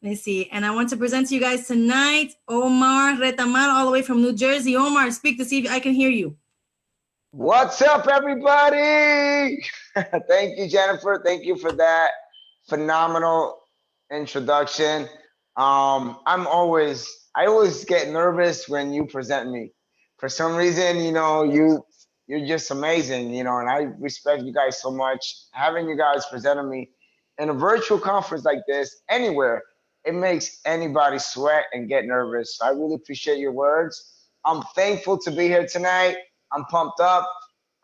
Let's see. And I want to present to you guys tonight, Omar Retamal, all the way from New Jersey. Omar, speak to see if I can hear you. What's up, everybody? Thank you, Jennifer. Thank you for that phenomenal introduction. I always get nervous when you present me. For some reason, you're just amazing, and I respect you guys so much. Having you guys presenting me in a virtual conference like this, anywhere, it makes anybody sweat and get nervous. So I really appreciate your words. I'm thankful to be here tonight. I'm pumped up.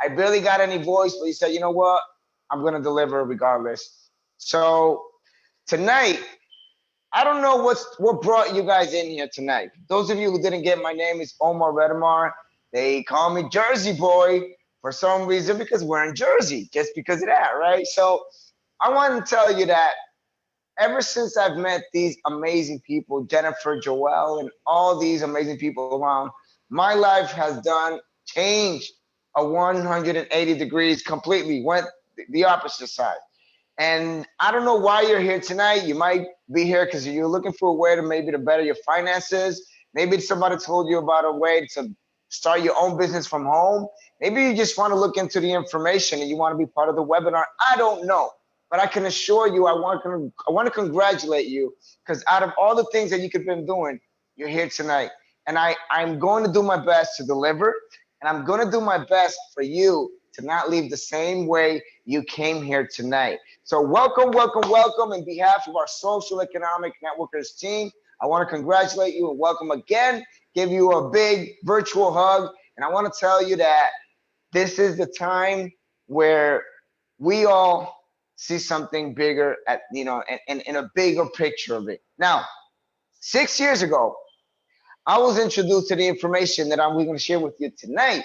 I barely got any voice, but he said, you know what? I'm gonna deliver regardless. So tonight, I don't know what brought you guys in here tonight. Those of you who didn't get, my name is Omar Redamar. They call me Jersey Boy for some reason because we're in Jersey, just because of that, right? So I want to tell you that ever since I've met these amazing people, Jennifer, Joelle, and all these amazing people around, my life has done changed a 180 degrees completely, went the opposite side. And I don't know why you're here tonight. You might be here because you're looking for a way to better your finances. Maybe somebody told you about a way to start your own business from home. Maybe you just want to look into the information and you want to be part of the webinar. I don't know. But I can assure you, I want to congratulate you because out of all the things that you could have been doing, you're here tonight. And I'm going to do my best to deliver. And I'm going to do my best for you to not leave the same way you came here tonight. So welcome, welcome, welcome. In behalf of our Social Economic Networkers team, I want to congratulate you and welcome again, give you a big virtual hug. And I want to tell you that this is the time where we all see something bigger and in a bigger picture of it. Now, 6 years ago, I was introduced to the information that we're going to share with you tonight.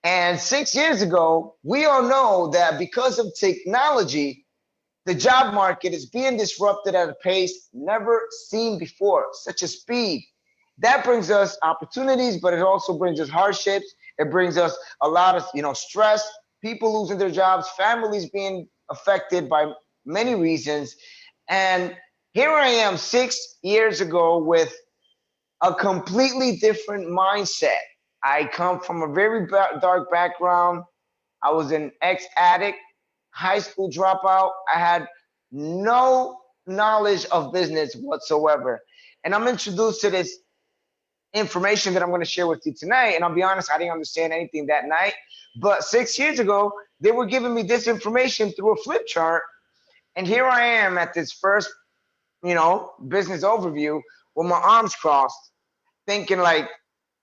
And 6 years ago, we all know that because of technology, the job market is being disrupted at a pace never seen before, such a speed. That brings us opportunities, but it also brings us hardships. It brings us a lot of stress, people losing their jobs, families being affected by many reasons. And here I am 6 years ago with a completely different mindset. I come from a very dark background. I was an ex-addict, high school dropout. I had no knowledge of business whatsoever. And I'm introduced to this information that I'm going to share with you tonight. And I'll be honest, I didn't understand anything that night. But 6 years ago, they were giving me this information through a flip chart. And here I am at this first, business overview with my arms crossed, thinking like,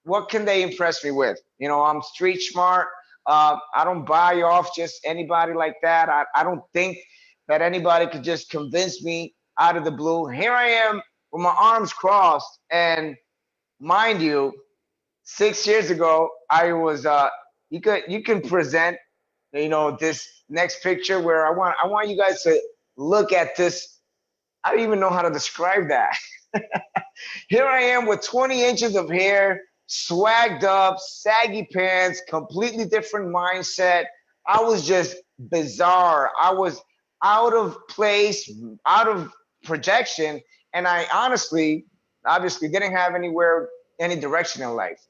what can they impress me with? I'm street smart. I don't buy off just anybody like that. I don't think that anybody could just convince me out of the blue. Here I am with my arms crossed. And mind you, 6 years ago, I was, you can present, this next picture where I want you guys to look at this. I don't even know how to describe that. Here I am with 20 inches of hair, swagged up, saggy pants, completely different mindset. I was just bizarre. I was out of place, out of projection, and I obviously didn't have any direction in life.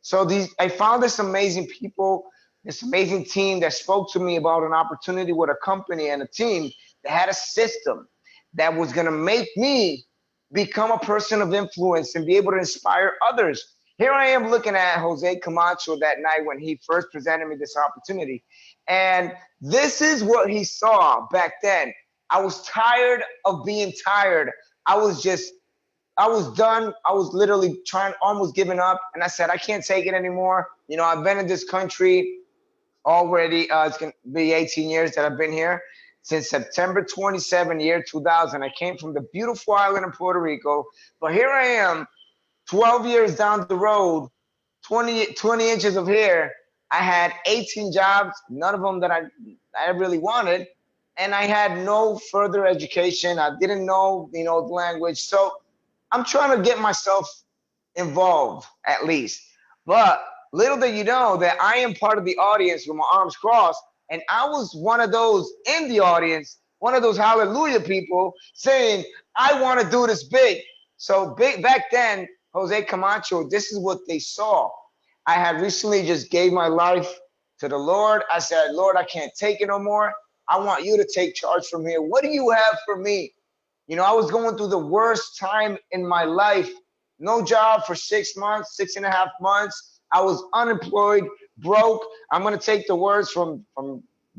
So I found this amazing people, this amazing team that spoke to me about an opportunity with a company and a team that had a system that was going to make me become a person of influence and be able to inspire others. Here I am looking at Jose Camacho that night when he first presented me this opportunity. And this is what he saw back then. I was tired of being tired. I was done. I was literally almost giving up. And I said, I can't take it anymore. I've been in this country already. It's going to be 18 years that I've been here. Since September 27, year 2000. I came from the beautiful island of Puerto Rico. But here I am, 12 years down the road, 20 inches of hair. I had 18 jobs, none of them that I really wanted. And I had no further education. I didn't know, the language. So I'm trying to get myself involved at least. But little did you know that I am part of the audience with my arms crossed. And I was one of those in the audience one of those hallelujah people saying, I want to do this big. So big back then, Jose Camacho, this is what they saw. I had recently just gave my life to the Lord. I said, Lord, I can't take it no more. I want you to take charge from here. What do you have for me? You know, I was going through the worst time in my life. No job for 6 months, 6.5 months. I was unemployed, broke. I'm going to take the words from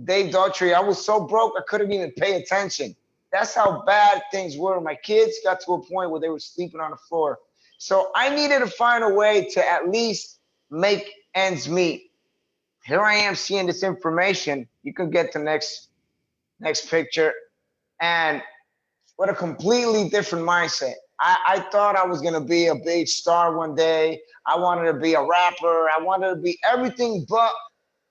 Dave Daughtry. I was so broke, I couldn't even pay attention. That's how bad things were. My kids got to a point where they were sleeping on the floor. So I needed to find a way to at least make ends meet. Here I am seeing this information. You can get the next picture. And what a completely different mindset. I thought I was gonna be a big star one day. I wanted to be a rapper. I wanted to be everything but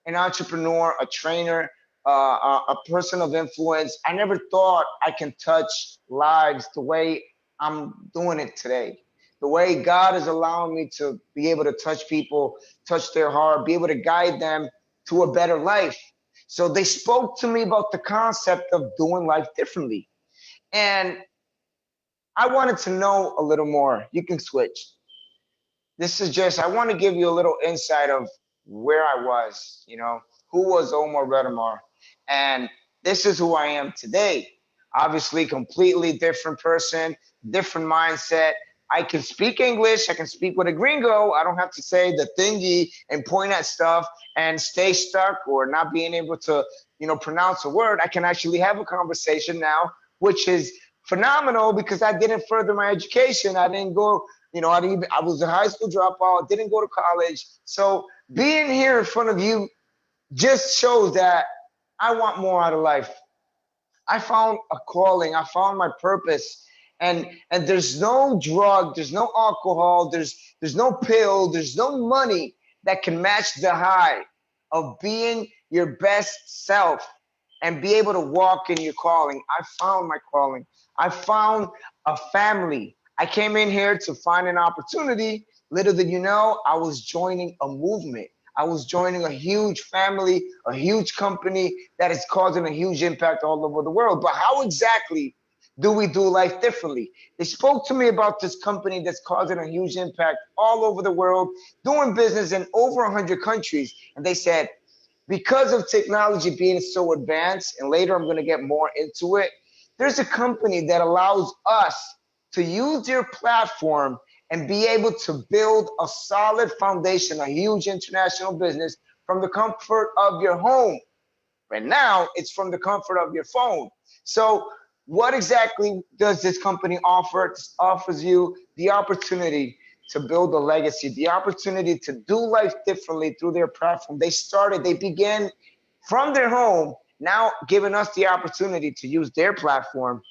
an entrepreneur, a trainer, a person of influence. I never thought I can touch lives the way I'm doing it today. The way God is allowing me to be able to touch people, touch their heart, be able to guide them to a better life. So they spoke to me about the concept of doing life differently. And I wanted to know a little more. You can switch. This is just, I want to give you a little insight of where I was, you know, who was Omar Retamar. And this is who I am today. Obviously, completely different person, different mindset. I can speak English. I can speak with a gringo. I don't have to say the thingy and point at stuff and stay stuck or not being able to, you know, pronounce a word. I can actually have a conversation now, which is phenomenal because I didn't further my education. I didn't go, you know, I was a high school dropout, didn't go to college. So being here in front of you just shows that I want more out of life. I found a calling. I found my purpose. And there's no drug, there's no alcohol, there's no pill, there's no money that can match the high of being your best self and be able to walk in your calling. I found my calling. I found a family. I came in here to find an opportunity. Little did you know, I was joining a movement. I was joining a huge family, a huge company that is causing a huge impact all over the world. But how exactly do we do life differently? They spoke to me about this company that's causing a huge impact all over the world, doing business in over 100 countries. And they said, because of technology being so advanced, and later I'm going to get more into it, there's a company that allows us to use their platform and be able to build a solid foundation, a huge international business from the comfort of your home. Right now, it's from the comfort of your phone. So what exactly does this company offer? It offers you the opportunity to build a legacy, the opportunity to do life differently through their platform. They began from their home, now giving us the opportunity to use their platform,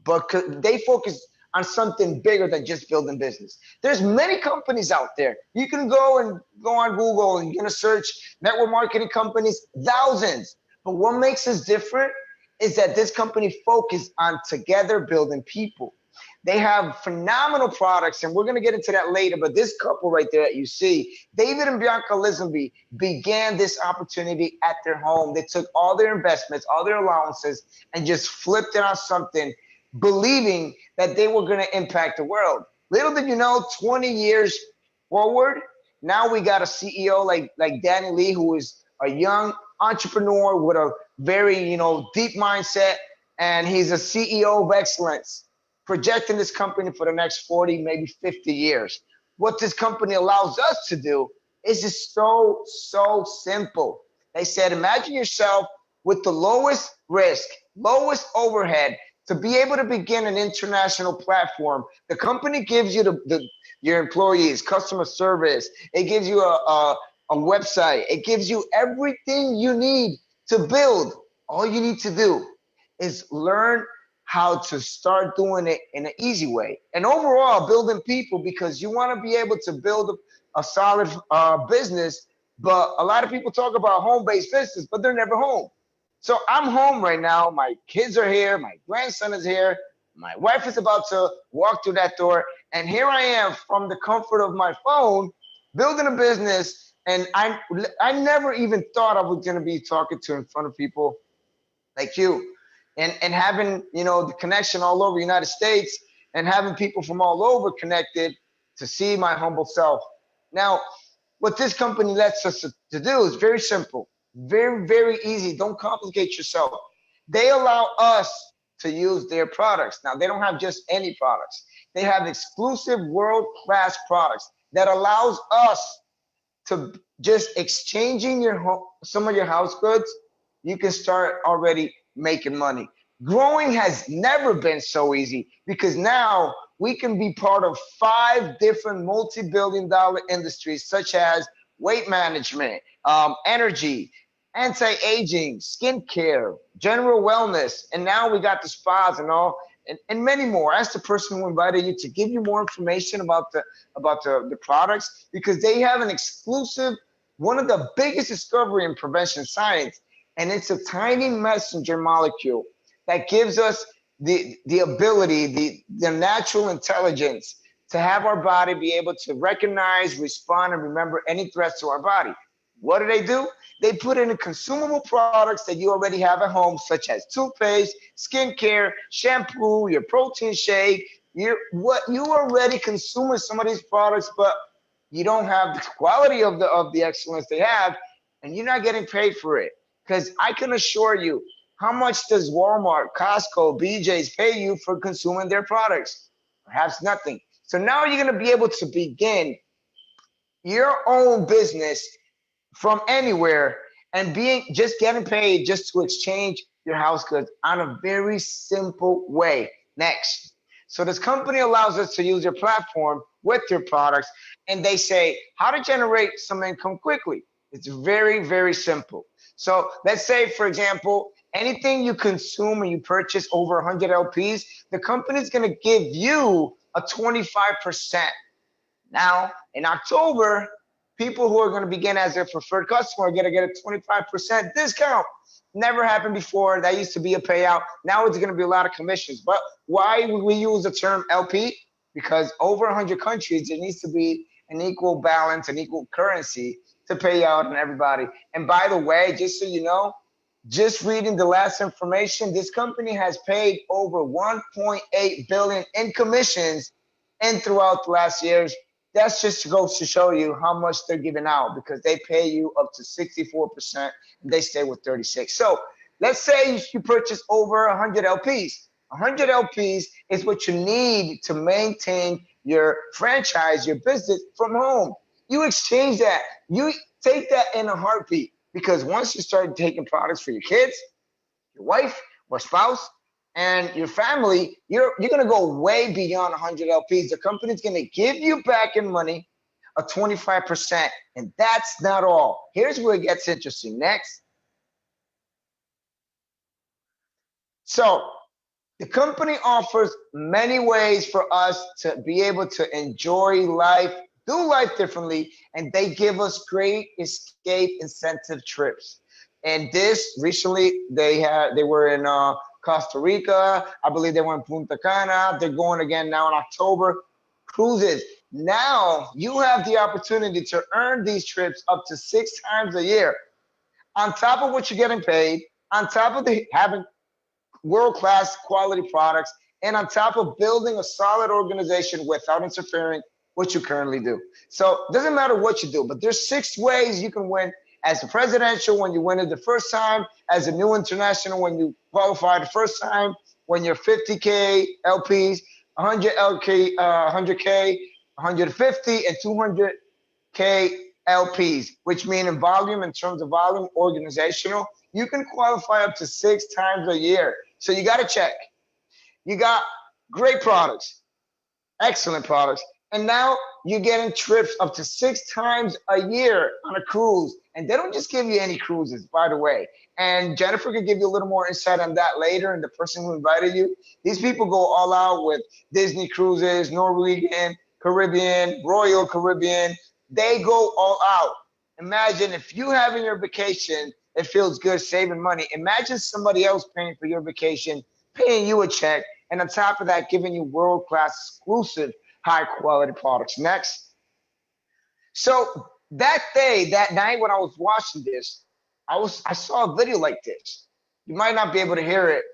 but they focus on something bigger than just building business. There's many companies out there. You can go on Google and you're gonna search network marketing companies, thousands. But what makes us different is that this company focused on together building people. They have phenomenal products, and we're going to get into that later, but this couple right there that you see, David and Bianca Lisenby, began this opportunity at their home. They took all their investments, all their allowances, and just flipped it on something, believing that they were going to impact the world. Little did you know, 20 years forward, now we got a CEO like Danny Lee, who is a young entrepreneur with a very, deep mindset, and he's a CEO of excellence, projecting this company for the next 40, maybe 50 years. What this company allows us to do is just so simple. They said, imagine yourself with the lowest risk, lowest overhead to be able to begin an international platform. The company gives you your employees, customer service. It gives you a website. It gives you everything you need to build. All you need to do is learn how to start doing it in an easy way. And overall, building people, because you want to be able to build a solid business. But a lot of people talk about home-based business, but they're never home. So I'm home right now. My kids are here. My grandson is here. My wife is about to walk through that door. And here I am from the comfort of my phone, building a business. And I never even thought I was going to be talking to in front of people like you. and having, you know, the connection all over the United States and having people from all over connected to see my humble self. Now, what this company lets us to do is very simple, very, very easy. Don't complicate yourself. They allow us to use their products. Now, they don't have just any products. They have exclusive world-class products that allows us to just exchanging some of your house goods. You can start already making money. Growing has never been so easy because now we can be part of 5 different multi-billion-dollar industries such as weight management, energy, anti-aging, skincare, general wellness, and now we got the spas and all, and many more. Ask the person who invited you to give you more information about the products because they have an exclusive, one of the biggest discovery in prevention science, and it's a tiny messenger molecule that gives us the ability, the natural intelligence to have our body be able to recognize, respond, and remember any threats to our body. What do? They put in consumable products that you already have at home, such as toothpaste, skincare, shampoo, your protein shake. You already consuming some of these products, but you don't have the quality of the excellence they have, and you're not getting paid for it. Because I can assure you, how much does Walmart, Costco, BJ's pay you for consuming their products? Perhaps nothing. So now you're going to be able to begin your own business from anywhere and just getting paid just to exchange your house goods on a very simple way. Next. So this company allows us to use their platform with their products, and they say how to generate some income quickly. It's very, very simple. So let's say, for example, anything you consume and you purchase over 100 LPs, the company is going to give you a 25%. Now, in October, people who are going to begin as their preferred customer are going to get a 25% discount. Never happened before. That used to be a payout. Now it's going to be a lot of commissions. But why would we use the term LP? Because over 100 countries, there needs to be an equal balance, an equal currency to pay out on everybody. And by the way, just so you know, just reading the last information, this company has paid over 1.8 billion in commissions and throughout the last years. That's just goes to show you how much they're giving out because they pay you up to 64% and they stay with 36. So let's say you purchase over 100 LPs. 100 LPs is what you need to maintain your franchise, your business from home. You exchange that. You take that in a heartbeat because once you start taking products for your kids, your wife or spouse, and your family, you're going to go way beyond 100 LPs. The company's going to give you back in money a 25%. And that's not all. Here's where it gets interesting. Next. So the company offers many ways for us to be able to enjoy life, do life differently, and they give us great escape incentive trips. And this recently, they were in Costa Rica. I believe they went Punta Cana. They're going again now in October. Cruises. Now you have the opportunity to earn these trips up to 6 times a year. On top of what you're getting paid, on top of having world-class quality products, and on top of building a solid organization without interfering what you currently do. So it doesn't matter what you do, but there's 6 ways you can win. As a presidential, when you win it the first time, as a new international, when you qualify the first time, when you're 50K LPs, 100 LK, 100K, 150, and 200K LPs, which mean in volume, in terms of volume, organizational, you can qualify up to 6 times a year. So you got to check. You got great products, excellent products, and now you're getting trips up to 6 times a year on a cruise. And they don't just give you any cruises, by the way. And Jennifer can give you a little more insight on that later, and the person who invited you. These people go all out with Disney Cruises, Norwegian, Caribbean, Royal Caribbean. They go all out. Imagine if you having your vacation, it feels good saving money. Imagine somebody else paying for your vacation, paying you a check, and on top of that, giving you world-class exclusive high-quality products. Next. So that day, that night when I was watching this, I saw a video like this. You might not be able to hear it,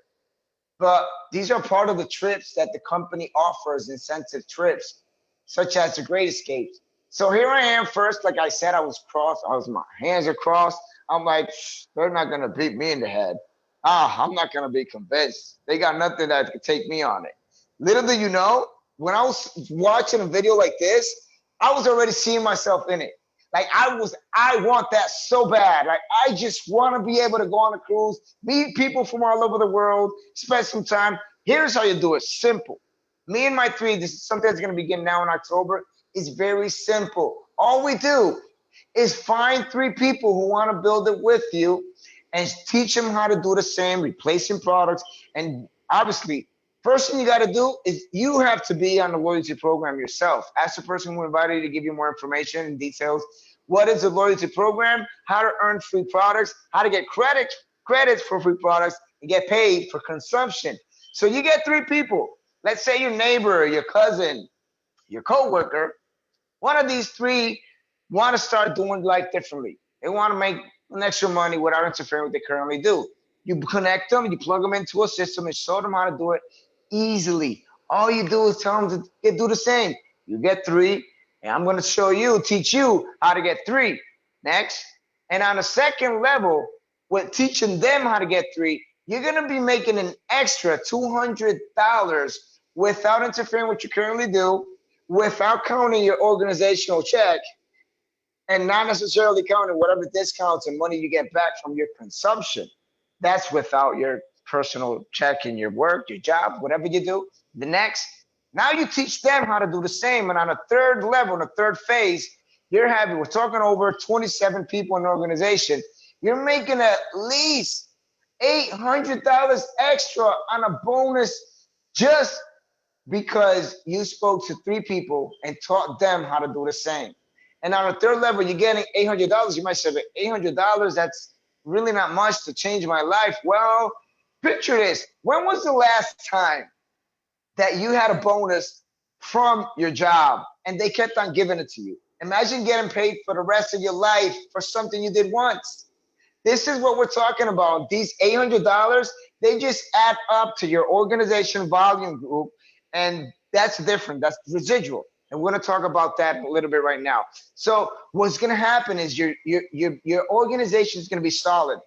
but these are part of the trips that the company offers, incentive trips, such as the Great Escapes. So here I am first, like I said, I was crossed. My hands are crossed. I'm like, they're not gonna beat me in the head. I'm not gonna be convinced. They got nothing that could take me on it. Little do you know, when I was watching a video like this, I was already seeing myself in it. Like I want that so bad. Like I just want to be able to go on a cruise, meet people from all over the world, spend some time. Here's how you do it. Simple. Me and my three, this is something that's going to begin now in October. It's very simple. All we do is find three people who want to build it with you and teach them how to do the same, replacing products. And obviously, first thing you got to do is you have to be on the loyalty program yourself. Ask the person who invited you to give you more information and details. What is the loyalty program? How to earn free products, how to get credits for free products and get paid for consumption. So you get three people. Let's say your neighbor, your cousin, your coworker. One of these three want to start doing life differently. They want to make an extra money without interfering with what they currently do. You connect them, you plug them into a system and show them how to do it easily. All you do is tell them to do the same. You get three, and I'm going to show you, teach you how to get three. Next. And on a second level, with teaching them how to get three, you're going to be making an extra $200 without interfering with what you currently do, without counting your organizational check, and not necessarily counting whatever discounts and money you get back from your consumption. That's without your personal check in your work, your job, whatever you do. The next, now you teach them how to do the same. And on a third level, in a third phase, we're talking over 27 people in the organization. You're making at least $800 extra on a bonus just because you spoke to three people and taught them how to do the same. And on a third level, you're getting $800. You might say, $800, that's really not much to change my life. Well, picture this. When was the last time that you had a bonus from your job and they kept on giving it to you? Imagine getting paid for the rest of your life for something you did once. This is what we're talking about. These $800, they just add up to your organization volume group, and that's different. That's residual. And we're going to talk about that a little bit right now. So what's going to happen is your organization is going to be solid.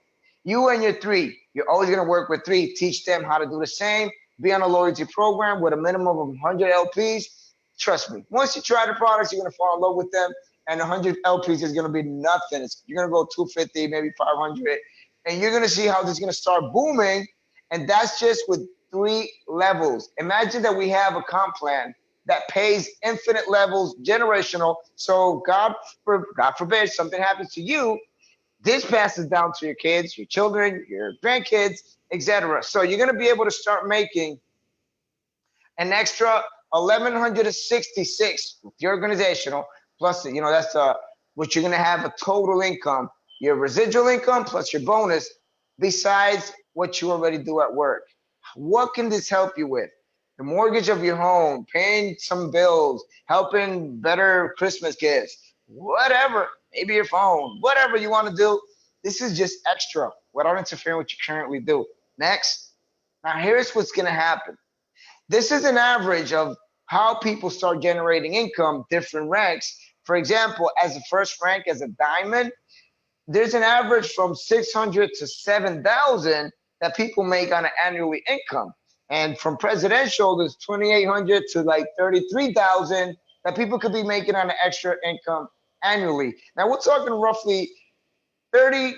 You and your three, you're always going to work with three. Teach them how to do the same. Be on a loyalty program with a minimum of 100 LPs. Trust me, once you try the products, you're going to fall in love with them. And 100 LPs is going to be nothing. You're going to go 250, maybe 500. And you're going to see how this is going to start booming. And that's just with 3 levels. Imagine that we have a comp plan that pays infinite levels, generational. So God forbid something happens to you, this passes down to your kids, your children, your grandkids, etc. So you're going to be able to start making an extra 1,166 with your organizational, plus, that's what you're going to have a total income, your residual income plus your bonus, besides what you already do at work. What can this help you with? The mortgage of your home, paying some bills, helping better Christmas gifts, whatever, maybe your phone, whatever you want to do. This is just extra without interfering with what you currently do. Next. Now here's what's going to happen. This is an average of how people start generating income, different ranks. For example, as the first rank as a diamond, there's an average from 600 to 7,000 that people make on an annually income. And from presidential, there's 2,800 to like 33,000 that people could be making on an extra income annually. Now we're talking roughly 30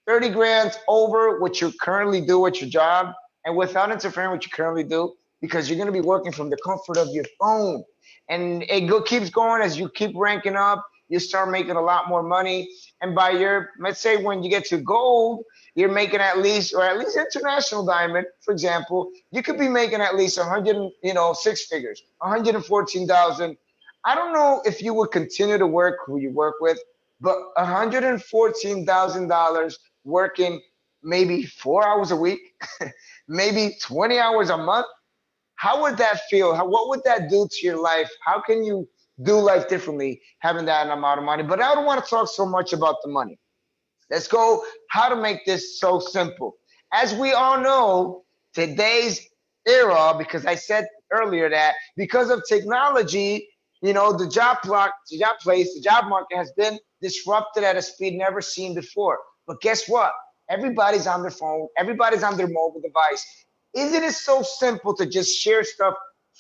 grand over what you currently do at your job, and without interfering with what you currently do, because you're going to be working from the comfort of your phone. And it keeps going as you keep ranking up. You start making a lot more money. And by let's say when you get to gold, you're making at least international diamond, for example, you could be making at least 6 figures, 114,000. I don't know if you would continue to work who you work with, but $114,000 working maybe 4 hours a week, maybe 20 hours a month. How would that feel? What would that do to your life? How can you do life differently having that amount of money? But I don't want to talk so much about the money. Let's go how to make this so simple. As we all know, today's era, because I said earlier that because of technology, you know, the job place, the job market has been disrupted at a speed never seen before. But guess what? Everybody's on their phone, everybody's on their mobile device. Isn't it so simple to just share stuff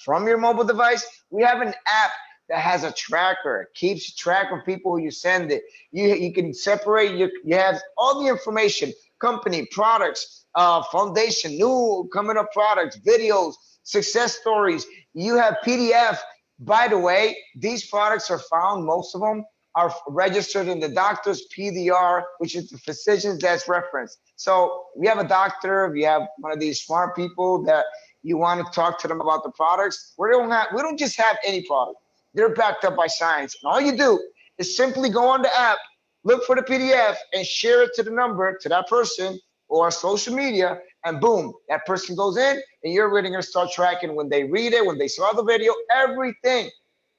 from your mobile device? We have an app that has a tracker, keeps track of people who you send it. You can separate, you have all the information, company, products, foundation, new coming up products, videos, success stories. You have PDF. By the way, these products are found, most of them are registered in the doctor's PDR, which is the physician's desk reference. So we have a doctor, we have one of these smart people that you want to talk to them about the products. We don't just have any product. They're backed up by science. And all you do is simply go on the app, look for the PDF, and share it to the number, to that person, or social media, and boom, that person goes in, and you're really gonna start tracking when they read it, when they saw the video, everything.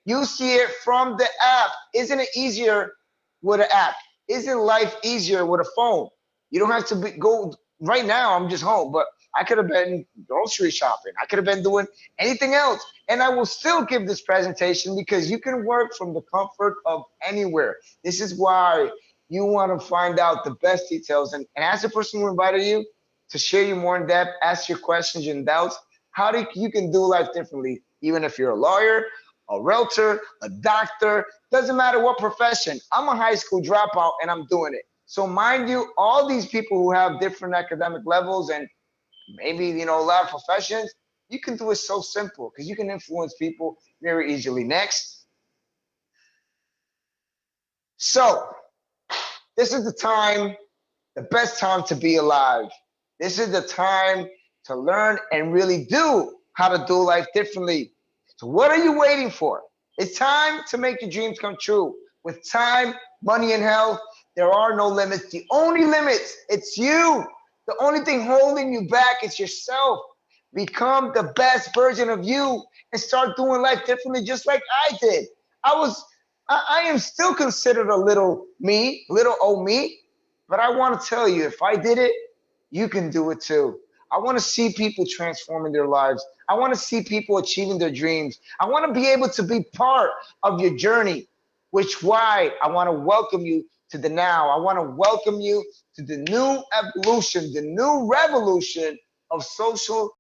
You see it from the app. Isn't it easier with an app? Isn't life easier with a phone? You don't have to go, right now, I'm just home, but I could have been grocery shopping. I could have been doing anything else. And I will still give this presentation because you can work from the comfort of anywhere. This is why you want to find out the best details and ask the person who invited you to share you more in depth, ask your questions and doubts, you can do life differently, even if you're a lawyer, a realtor, a doctor, doesn't matter what profession. I'm a high school dropout and I'm doing it. So mind you, all these people who have different academic levels and maybe, you know, a lot of professions, you can do it so simple because you can influence people very easily. Next. So this is the time, the best time to be alive. This is the time to learn and really do how to do life differently. So what are you waiting for? It's time to make your dreams come true. With time, money, and health, there are no limits. The only limits, it's you. The only thing holding you back is yourself. Become the best version of you and start doing life differently just like I did. I am still considered a little me, little old me, but I want to tell you, if I did it, you can do it too. I want to see people transforming their lives. I want to see people achieving their dreams. I want to be able to be part of your journey, which why I want to welcome you to the now. I want to welcome you to the new evolution, the new revolution of social